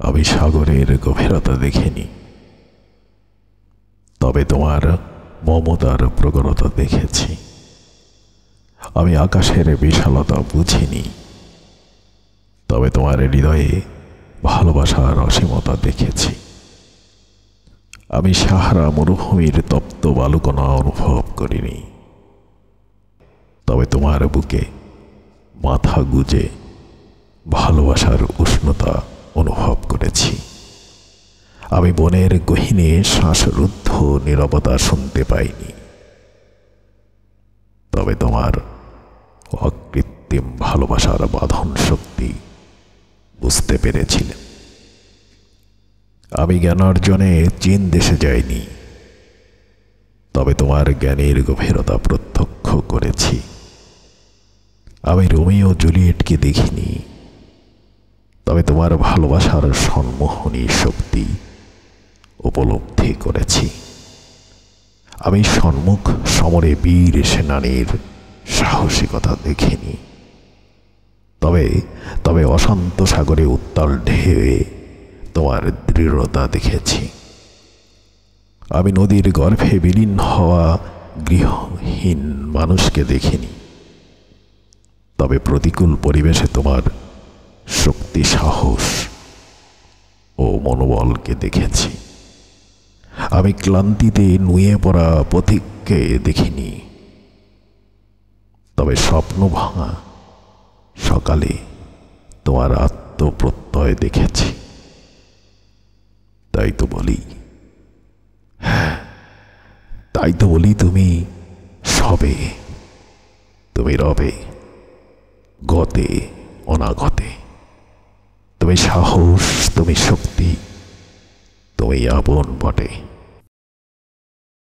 আমি সাগরের গভীরতা দেখিনি, তবে তোমার মমতার প্রগণতা দেখেছি। আমি আকাশের বিশালতা বুঝিনি, তবে তোমার হৃদয়ে ভালোবাসার অসীমতা দেখেছি। আমি সাহারা মরুভূমির তপ্ত বালুকণা অনুভব করিনি, তবে তোমার বুকে মাথা গুজে ভালোবাসার উষ্ণতা অনুভব করেছি। আমি বনের গহীনে শ্বাসরুদ্ধ নীরবতা শুনতে পাইনি, তবে তোমার অকৃত্রিম ভালোবাসার বাঁধন শক্তি বুঝতে পেরেছিলেন। আমি জ্ঞানার্জনে চীন দেশে যাইনি, তবে তোমার জ্ঞানের গভীরতা প্রত্যক্ষ করেছি। আমি রোমিও জুলিয়েটকে দেখিনি, তবে তোমার ভালোবাসার সম্মোহনী শক্তি উপলব্ধি করেছি। আমি সম্মুখ সমরে বীর সেনানীর সাহসিকতা দেখিনি, তবে অশান্ত সাগরে উত্তাল ঢেউয়ে তোমার দৃঢ়তা দেখেছি। আমি নদীর গর্ভে বিলীন হওয়া গৃহহীন মানুষকে দেখিনি, তবে প্রতিকূল পরিবেশে তোমার শক্তি, সাহস ও মনোবলকে দেখেছি। আমি ক্লান্তিতে নুয়ে পড়া পথিককে দেখিনি, তবে স্বপ্ন ভাঙা সকালে তোমার আত্মপ্রত্যয় দেখেছি। তাই তো বলি তুমি সবে, তুমি রবে গতে অনাগতে, তুমি সাহস, তুমি শক্তি, তুমি আপন বটে।